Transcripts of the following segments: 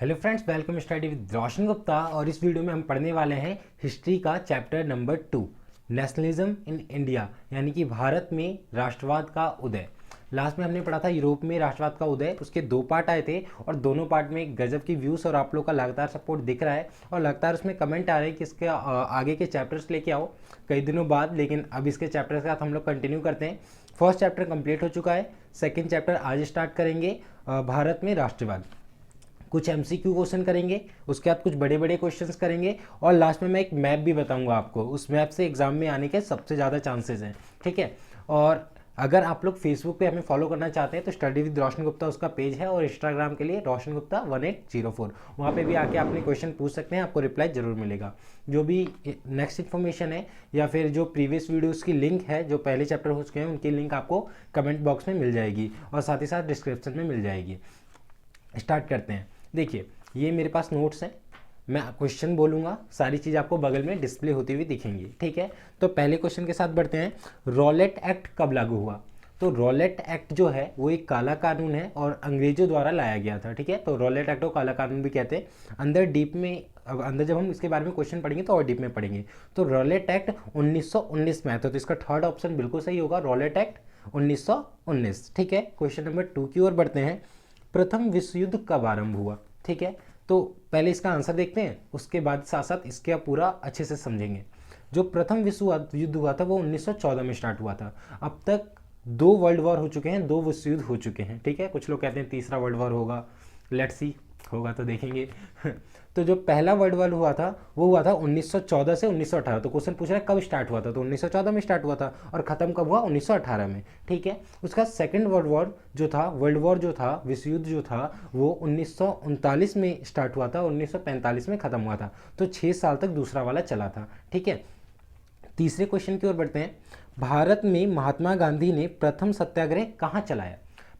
Hello friends, welcome study with Roshan Gupta. और इस video में हम पढ़ने वाले हैं हिस्ट्री का chapter number 2, nationalism in India, यानी कि भारत में राष्ट्रवाद का उदय। लास्ट में हमने पढ़ा था यूरोप में राष्ट्रवाद का उदय, उसके 2 पार्ट आए थे और दोनों पार्ट में गजब की व्यूज़ और आप लोग का लगातार सपोर्ट दिख रहा है और लगातार उसमें कमेंट आ रहे हैं कि इसके आगे के चैप्टर्स लेके आओ कई दिनों बाद। लेकिन अब इसके चैप्टर के साथ हम लोग कंटिन्यू करते हैं। फर्स्ट चैप्टर कंप्लीट हो चुका है, सेकेंड चैप्टर आज स्टार्ट करेंगे। भारत में राष्ट्रवाद, कुछ एमसीक्यू क्वेश्चन करेंगे, उसके बाद कुछ बड़े बड़े क्वेश्चंस करेंगे और लास्ट में मैं एक मैप भी बताऊंगा आपको। उस मैप से एग्जाम में आने के सबसे ज़्यादा चांसेस हैं, ठीक है। और अगर आप लोग फेसबुक पे हमें फॉलो करना चाहते हैं तो स्टडी विद रोशन गुप्ता उसका पेज है, और इंस्टाग्राम के लिए रोशन गुप्ता 1804, वहाँ पे भी आके अपने क्वेश्चन पूछ सकते हैं, आपको रिप्लाई जरूर मिलेगा। जो भी नेक्स्ट इन्फॉर्मेशन है या फिर जो प्रीवियस वीडियोस की लिंक है, जो पहले चैप्टर हो चुके हैं, उनकी लिंक आपको कमेंट बॉक्स में मिल जाएगी और साथ ही साथ डिस्क्रिप्शन में मिल जाएगी। स्टार्ट करते हैं। देखिए, ये मेरे पास नोट्स हैं, मैं क्वेश्चन बोलूँगा, सारी चीज़ आपको बगल में डिस्प्ले होती हुई दिखेंगी, ठीक है। तो पहले क्वेश्चन के साथ बढ़ते हैं। रॉलेट एक्ट कब लागू हुआ? तो रॉलेट एक्ट जो है वो एक काला कानून है और अंग्रेजों द्वारा लाया गया था, ठीक है। तो रॉलेट एक्ट को काला कानून भी कहते हैं। अंदर जब हम इसके बारे में क्वेश्चन पढ़ेंगे तो और डीप में पढ़ेंगे। तो रॉलेट एक्ट 1919 में आता है, तो इसका थर्ड ऑप्शन बिल्कुल सही होगा, रॉलेट एक्ट 1919, ठीक है। क्वेश्चन नंबर 2 की ओर बढ़ते हैं। प्रथम विश्व युद्ध कब आरंभ हुआ? ठीक है, तो पहले इसका आंसर देखते हैं, उसके बाद साथ साथ इसके पूरा अच्छे से समझेंगे। जो प्रथम विश्व युद्ध हुआ था वो 1914 में स्टार्ट हुआ था। अब तक 2 वर्ल्ड वॉर हो चुके हैं, 2 विश्व युद्ध हो चुके हैं, ठीक है। कुछ लोग कहते हैं तीसरा वर्ल्ड वॉर होगा, लेट्स सी, होगा तो देखेंगे। तो जो पहला वर्ल्ड वॉर हुआ था वो हुआ था 1914 से 1918। तो क्वेश्चन पूछ रहा है कब स्टार्ट हुआ था, तो 1914 में स्टार्ट हुआ था और ख़त्म कब हुआ? 1918 में, ठीक है। उसका सेकंड वर्ल्ड वॉर जो था विश्व युद्ध जो था वो 1939 में स्टार्ट हुआ था, 1945 में ख़त्म हुआ था। तो 6 साल तक दूसरा वाला चला था, ठीक है। तीसरे क्वेश्चन की ओर बढ़ते हैं। भारत में महात्मा गांधी ने प्रथम सत्याग्रह कहाँ चलाया?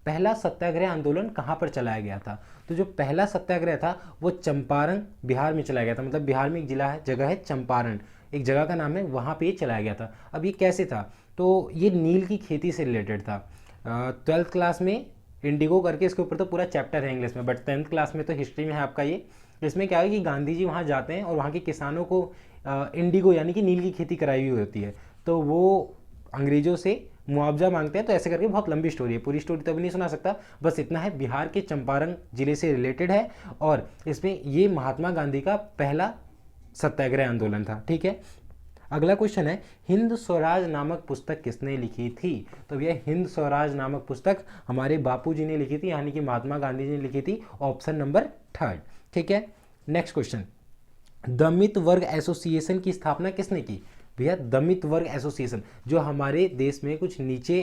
पहला सत्याग्रह आंदोलन कहाँ पर चलाया गया था? तो जो पहला सत्याग्रह था वो चंपारण बिहार में चलाया गया था। मतलब बिहार में एक जगह है चंपारण, एक जगह का नाम है, वहाँ पे ये चलाया गया था। अब ये कैसे था? तो ये नील की खेती से रिलेटेड था। 12th क्लास में इंडिगो करके इसके ऊपर तो पूरा चैप्टर है इंग्लिश में, बट 10th क्लास में तो हिस्ट्री में है आपका ये। इसमें क्या है कि गांधी जी वहाँ जाते हैं और वहाँ के किसानों को इंडिगो यानी कि नील की खेती कराई हुई होती है, तो वो अंग्रेजों से मुआवजा मांगते हैं। तो ऐसे करके बहुत लंबी स्टोरी है, पूरी स्टोरी तो अभी नहीं सुना सकता, बस इतना है, बिहार के चंपारण जिले से रिलेटेड है और इसमें ये महात्मा गांधी का पहला सत्याग्रह आंदोलन था, ठीक है। अगला क्वेश्चन है, हिंद स्वराज नामक पुस्तक किसने लिखी थी? तो भैया हिंद स्वराज नामक पुस्तक हमारे बापू जी ने लिखी थी, यानी कि महात्मा गांधी जी ने लिखी थी, ऑप्शन नंबर 3, ठीक है। नेक्स्ट क्वेश्चन, दमित वर्ग एसोसिएशन की स्थापना किसने की? भैया दमित वर्ग एसोसिएशन, जो हमारे देश में कुछ नीचे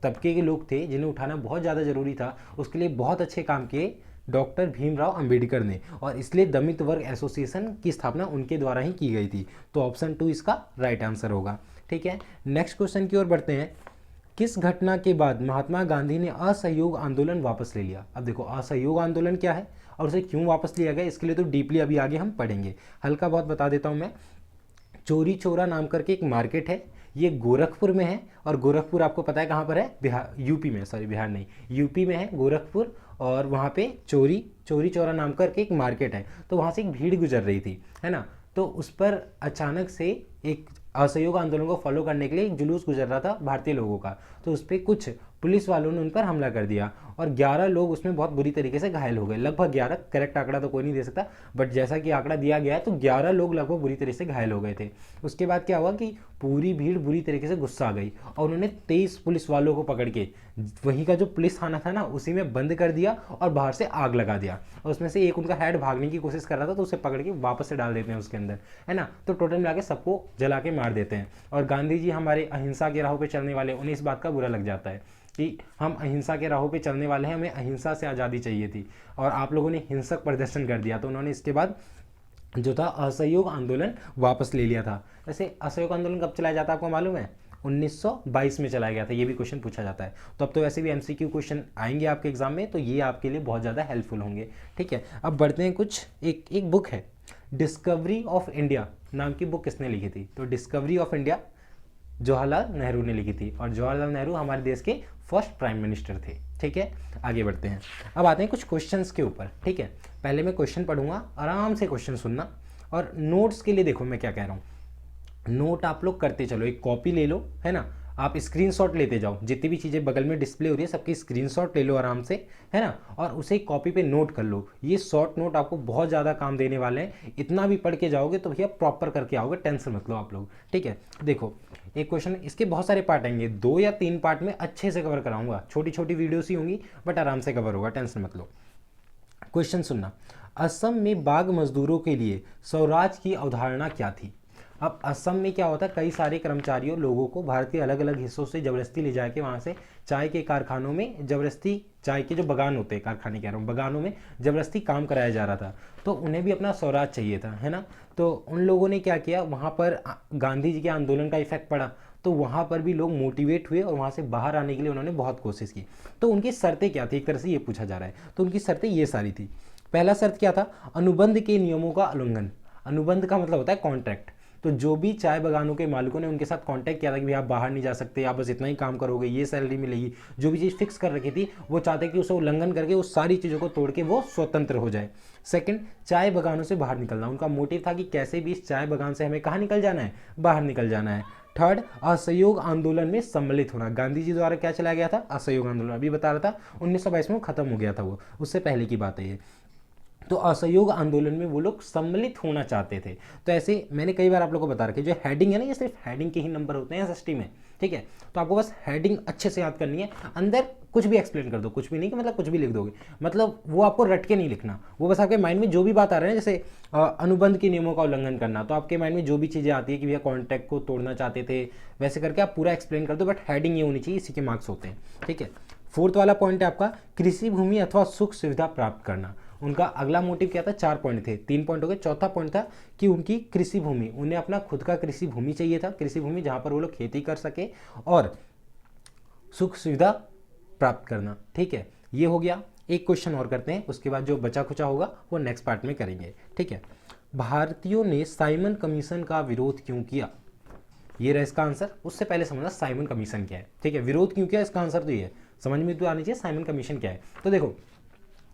तबके के लोग थे जिन्हें उठाना बहुत ज़्यादा जरूरी था, उसके लिए बहुत अच्छे काम किए डॉक्टर भीमराव अंबेडकर ने, और इसलिए दमित वर्ग एसोसिएशन की स्थापना उनके द्वारा ही की गई थी। तो ऑप्शन 2 इसका राइट आंसर होगा, ठीक है। नेक्स्ट क्वेश्चन की ओर बढ़ते हैं। किस घटना के बाद महात्मा गांधी ने असहयोग आंदोलन वापस ले लिया? अब देखो, असहयोग आंदोलन क्या है और उसे क्यों वापस लिया गया, इसके लिए तो डीपली अभी आगे हम पढ़ेंगे। हल्का बहुत बता देता हूँ मैं। चोरी चौरा नाम करके एक मार्केट है, ये गोरखपुर में है, और गोरखपुर आपको पता है कहाँ पर है? बिहार, यूपी में, सॉरी बिहार नहीं, यूपी में है गोरखपुर। और वहाँ पे चोरी चौरा नाम करके एक मार्केट है, तो वहाँ से एक भीड़ गुजर रही थी, है ना। तो उस पर अचानक से एक असहयोग आंदोलन को फॉलो करने के लिए एक जुलूस गुजर रहा था भारतीय लोगों का, तो उस पर कुछ पुलिस वालों ने उन पर हमला कर दिया और 11 लोग उसमें बहुत बुरी तरीके से घायल हो गए। लगभग 11, करेक्ट आंकड़ा तो कोई नहीं दे सकता, बट जैसा कि आंकड़ा दिया गया है तो 11 लोग लगभग बुरी तरीके से घायल हो गए थे। उसके बाद क्या हुआ कि पूरी भीड़ बुरी तरीके से गुस्सा आ गई और उन्होंने 23 पुलिस वालों को पकड़ के वहीं का जो पुलिस थाना था ना उसी में बंद कर दिया और बाहर से आग लगा दिया। और उसमें से एक उनका हेड भागने की कोशिश कर रहा था, तो उसे पकड़ के वापस से डाल देते हैं उसके अंदर, है ना। तो टोटल मिला के सबको जला के मार देते हैं। और गांधी जी हमारे अहिंसा के राहों पे चलने वाले, उन्हें इस बात का बुरा लग जाता है कि हम अहिंसा के राहों पे चलने वाले हैं, हमें अहिंसा से आज़ादी चाहिए थी और आप लोगों ने हिंसक प्रदर्शन कर दिया। तो उन्होंने इसके बाद जो था असहयोग आंदोलन वापस ले लिया था। वैसे असहयोग आंदोलन कब चलाया जाता है आपको मालूम है? 1922 में चलाया गया था, ये भी क्वेश्चन पूछा जाता है। तो अब तो वैसे भी एमसीक्यू क्वेश्चन आएंगे आपके एग्जाम में, तो ये आपके लिए बहुत ज़्यादा हेल्पफुल होंगे, ठीक है। अब बढ़ते हैं कुछ, एक बुक है डिस्कवरी ऑफ इंडिया नाम की बुक किसने लिखी थी? तो discovery of India Jawaharlal Nehru ने लिखी थी, और जवाहरलाल नेहरू हमारे देश के फर्स्ट प्राइम मिनिस्टर थे, ठीक है, आगे बढ़ते हैं। अब आते हैं कुछ क्वेश्चंस के ऊपर। ठीक है, पहले मैं क्वेश्चन पढ़ूंगा, आराम से क्वेश्चन सुनना, और नोट्स के लिए देखो मैं क्या कह रहा हूँ, नोट आप लोग करते चलो, एक कॉपी ले लो, है ना, आप स्क्रीनशॉट लेते जाओ, जितनी भी चीज़ें बगल में डिस्प्ले हो रही है सबकी स्क्रीनशॉट ले लो आराम से, है ना, और उसे एक कॉपी पे नोट कर लो। ये शॉर्ट नोट आपको बहुत ज़्यादा काम देने वाले हैं, इतना भी पढ़ के जाओगे तो भैया प्रॉपर करके आओगे, टेंशन मत लो आप लोग। ठीक है, देखो एक क्वेश्चन, इसके बहुत सारे पार्ट आएंगे, 2 या 3 पार्ट में अच्छे से कवर कराऊंगा, छोटी छोटी वीडियोस ही होंगी बट आराम से कवर होगा, टेंशन मत लो। क्वेश्चन सुनना, असम में बाघ मजदूरों के लिए स्वराज की अवधारणा क्या थी? अब असम में क्या होता है, कई सारे कर्मचारियों लोगों को भारत के अलग अलग हिस्सों से ज़बरदस्ती ले जाके वहाँ से चाय के कारखानों में ज़बरदस्ती, चाय के जो बगान होते हैं, कारखाने कह रहा हूँ, बगानों में ज़बरदस्ती काम कराया जा रहा था, तो उन्हें भी अपना स्वराज चाहिए था, है ना। तो उन लोगों ने क्या किया, वहाँ पर गांधी जी के आंदोलन का इफेक्ट पड़ा, तो वहाँ पर भी लोग मोटिवेट हुए और वहाँ से बाहर आने के लिए उन्होंने बहुत कोशिश की। तो उनकी शर्तें क्या थी, एक तरह से ये पूछा जा रहा है, तो उनकी शर्तें ये सारी थी। पहला शर्त क्या था, अनुबंध के नियमों का उल्लंघन। अनुबंध का मतलब होता है कॉन्ट्रैक्ट, तो जो भी चाय बगानों के मालिकों ने उनके साथ कांटेक्ट किया था कि भाई आप बाहर नहीं जा सकते, आप बस इतना ही काम करोगे, ये सैलरी मिलेगी, जो भी चीज़ फिक्स कर रखी थी, वो चाहते कि उसे उल्लंघन करके उस सारी चीज़ों को तोड़ के वो स्वतंत्र हो जाए। सेकंड, चाय बगानों से बाहर निकलना, उनका मोटिव था कि कैसे भी इस चाय बगान से हमें कहाँ निकल जाना है, बाहर निकल जाना है। थर्ड, असहयोग आंदोलन में सम्मिलित होना, गांधी जी द्वारा क्या चलाया गया था, असहयोग आंदोलन, अभी बता रहा था 1922 में खत्म हो गया था वो, उससे पहले की बात है ये। तो असहयोग आंदोलन में वो लोग सम्मिलित होना चाहते थे। तो ऐसे मैंने कई बार आप लोगों को बता रखा है, जो हेडिंग है ना, ये सिर्फ हेडिंग के ही नंबर होते हैं एसएसटी में, ठीक है, तो आपको बस हेडिंग अच्छे से याद करनी है, अंदर कुछ भी एक्सप्लेन कर दो, कुछ भी नहीं कि मतलब कुछ भी लिख दोगे, मतलब वो आपको रट के नहीं लिखना, वो बस आपके माइंड में जो भी बात आ रहा है, जैसे अनुबंध के नियमों का उल्लंघन करना, तो आपके माइंड में जो भी चीज़ें आती है कि भैया कॉन्ट्रैक्ट को तोड़ना चाहते थे, वैसे करके आप पूरा एक्सप्लेन कर दो, बट हेडिंग ये होनी चाहिए, इसी के मार्क्स होते हैं। ठीक है, फोर्थ वाला पॉइंट है आपका कृषि भूमि अथवा सुख सुविधा प्राप्त करना। उनका अगला मोटिव क्या था, 4 पॉइंट थे, 3 पॉइंट हो गए, चौथा पॉइंट था कि उनकी कृषि भूमि, उन्हें अपना खुद का कृषि भूमि चाहिए था, कृषि भूमि जहां पर वो लोग खेती कर सके और सुख सुविधा प्राप्त करना। ठीक है, ये हो गया। एक क्वेश्चन और करते हैं, उसके बाद जो बचा खुचा होगा वो नेक्स्ट पार्ट में करेंगे। ठीक है, भारतीयों ने साइमन कमीशन का विरोध क्यों किया? ये रहा इसका आंसर। उससे पहले समझना साइमन कमीशन क्या है। ठीक है, विरोध क्यों किया, इसका आंसर तो ये है, समझ में तो आनी चाहिए साइमन कमीशन क्या है। तो देखो,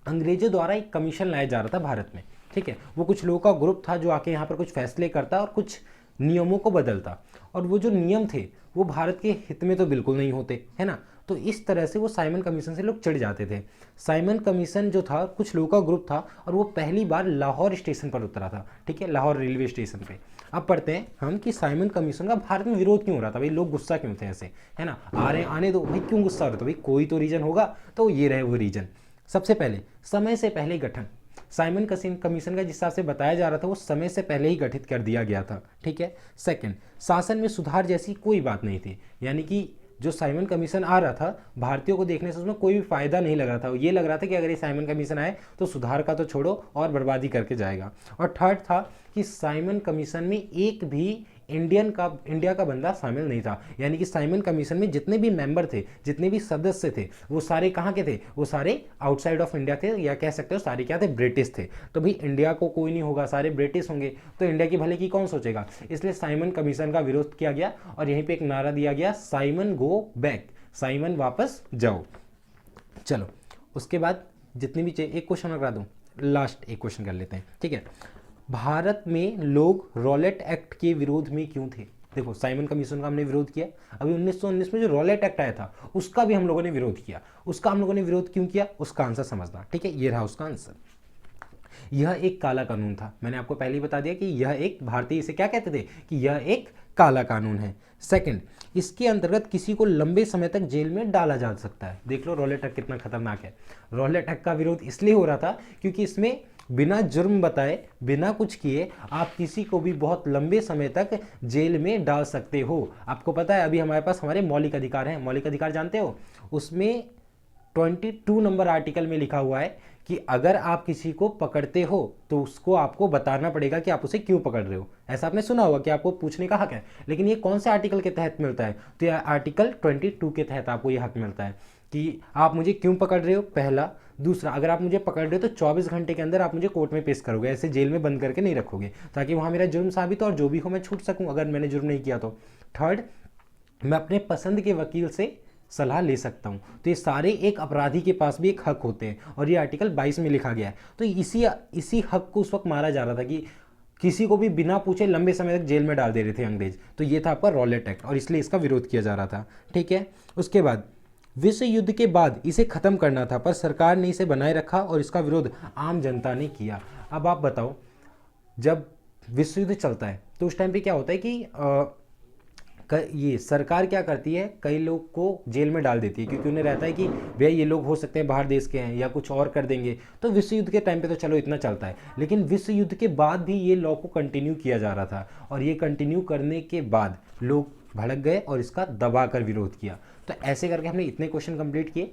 अंग्रेजों द्वारा एक कमीशन लाया जा रहा था भारत में, ठीक है, वो कुछ लोगों का ग्रुप था जो आके यहाँ पर कुछ फैसले करता और कुछ नियमों को बदलता, और वो जो नियम थे वो भारत के हित में तो बिल्कुल नहीं होते, है ना। तो इस तरह से वो साइमन कमीशन से लोग चिढ़ जाते थे। साइमन कमीशन जो था कुछ लोगों का ग्रुप था, और वो पहली बार लाहौर स्टेशन पर उतरा था, ठीक है, लाहौर रेलवे स्टेशन पे। अब पढ़ते हैं हम कि साइमन कमीशन का भारत में विरोध क्यों हो रहा था, भाई लोग गुस्सा क्यों थे ऐसे, है ना, आ रहे आने दो भाई, क्यों गुस्सा हो रहा था भाई, कोई तो रीजन होगा, तो ये रहे वो रीजन। सबसे पहले समय से पहले गठन, साइमन कमीशन का जिस हिसाब से बताया जा रहा था वो समय से पहले ही गठित कर दिया गया था। ठीक है, सेकंड, शासन में सुधार जैसी कोई बात नहीं थी, यानी कि जो साइमन कमीशन आ रहा था भारतीयों को देखने से उसमें कोई भी फायदा नहीं लग रहा था, ये लग रहा था कि अगर ये साइमन कमीशन आए तो सुधार का तो छोड़ो और बर्बादी करके जाएगा। और थर्ड था कि साइमन कमीशन में एक भी इंडिया का बंदा शामिल नहीं था, यानी कि साइमन कमीशन में जितने भी मेंबर थे, जितने भी सदस्य थे, वो सारे कहाँ के थे, वो सारे आउटसाइड ऑफ इंडिया थे, या कह सकते हो सारे क्या थे, ब्रिटिश थे। तो भाई इंडिया को कोई नहीं होगा, सारे ब्रिटिश होंगे, तो इंडिया की भले की कौन सोचेगा, इसलिए साइमन कमीशन का विरोध किया गया, और यहीं पर एक नारा दिया गया, साइमन गो बैक, साइमन वापस जाओ। चलो उसके बाद जितनी भी चाहिए, एक क्वेश्चन करा दूँ, लास्ट एक क्वेश्चन कर लेते हैं। ठीक है, भारत में लोग रॉलेट एक्ट के विरोध में क्यों थे? देखो, साइमन कमीशन का हमने विरोध किया, अभी 1919 में जो रॉलेट एक्ट आया था उसका भी हम लोगों ने विरोध किया, उसका हम लोगों ने विरोध क्यों किया, उसका आंसर समझना। ठीक है, ये रहा उसका आंसर। यह एक काला कानून था, मैंने आपको पहले ही बता दिया कि यह एक, भारतीय इसे क्या कहते थे कि यह एक काला कानून है। सेकंड, इसके अंतर्गत किसी को लंबे समय तक जेल में डाला जा सकता है। देख लो रॉलेट एक्ट कितना खतरनाक है। रॉलेट एक्ट का विरोध इसलिए हो रहा था क्योंकि इसमें बिना जुर्म बताए, बिना कुछ किए आप किसी को भी बहुत लंबे समय तक जेल में डाल सकते हो। आपको पता है अभी हमारे पास हमारे मौलिक अधिकार हैं, मौलिक अधिकार जानते हो, उसमें 22 नंबर आर्टिकल में लिखा हुआ है कि अगर आप किसी को पकड़ते हो तो उसको आपको बताना पड़ेगा कि आप उसे क्यों पकड़ रहे हो। ऐसा आपने सुना होगा कि आपको पूछने का हक है, लेकिन ये कौन से आर्टिकल के तहत मिलता है, तो ये आर्टिकल 22 के तहत आपको ये हक मिलता है कि आप मुझे क्यों पकड़ रहे हो, पहला। दूसरा, अगर आप मुझे पकड़ रहे हो तो 24 घंटे के अंदर आप मुझे कोर्ट में पेश करोगे, ऐसे जेल में बंद करके नहीं रखोगे, ताकि वहाँ मेरा जुर्म साबित हो और जो भी हो मैं छूट सकूँ अगर मैंने जुर्म नहीं किया तो। थर्ड, मैं अपने पसंद के वकील से सलाह ले सकता हूँ। तो ये सारे एक अपराधी के पास भी एक हक होते हैं और ये आर्टिकल 22 में लिखा गया है। तो इसी हक को उस वक्त मारा जा रहा था कि किसी को भी बिना पूछे लंबे समय तक जेल में डाल दे रहे थे अंग्रेज। तो ये था आपका रॉलेट एक्ट और इसलिए इसका विरोध किया जा रहा था। ठीक है, उसके बाद विश्व युद्ध के बाद इसे खत्म करना था, पर सरकार ने इसे बनाए रखा और इसका विरोध आम जनता ने किया। अब आप बताओ, जब विश्व युद्ध चलता है तो उस टाइम पे क्या होता है कि ये सरकार क्या करती है, कई लोग को जेल में डाल देती है, क्योंकि उन्हें रहता है कि भैया ये लोग हो सकते हैं बाहर देश के हैं या कुछ और कर देंगे। तो विश्व युद्ध के टाइम पे तो चलो इतना चलता है, लेकिन विश्व युद्ध के बाद भी ये लॉ को कंटिन्यू किया जा रहा था और ये कंटिन्यू करने के बाद लोग भड़क गए और इसका दबा कर विरोध किया। तो ऐसे करके हमने इतने क्वेश्चन कंप्लीट किए।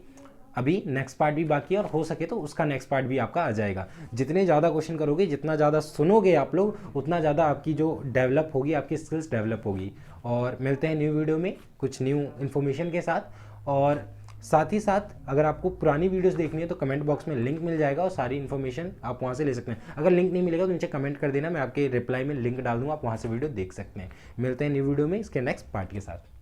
अभी नेक्स्ट पार्ट भी बाकी है और हो सके तो उसका नेक्स्ट पार्ट भी आपका आ जाएगा। जितने ज़्यादा क्वेश्चन करोगे, जितना ज़्यादा सुनोगे आप लोग, उतना ज़्यादा आपकी जो डेवलप होगी, आपकी स्किल्स डेवलप होगी। और मिलते हैं न्यू वीडियो में कुछ न्यू इन्फॉर्मेशन के साथ। और साथ ही साथ अगर आपको पुरानी वीडियोस देखनी है तो कमेंट बॉक्स में लिंक मिल जाएगा और सारी इन्फॉर्मेशन आप वहाँ से ले सकते हैं। अगर लिंक नहीं मिलेगा तो नीचे कमेंट कर देना, मैं आपके रिप्लाई में लिंक डाल दूँगा, आप वहाँ से वीडियो देख सकते हैं। मिलते हैं न्यू वीडियो में इसके नेक्स्ट पार्ट के साथ।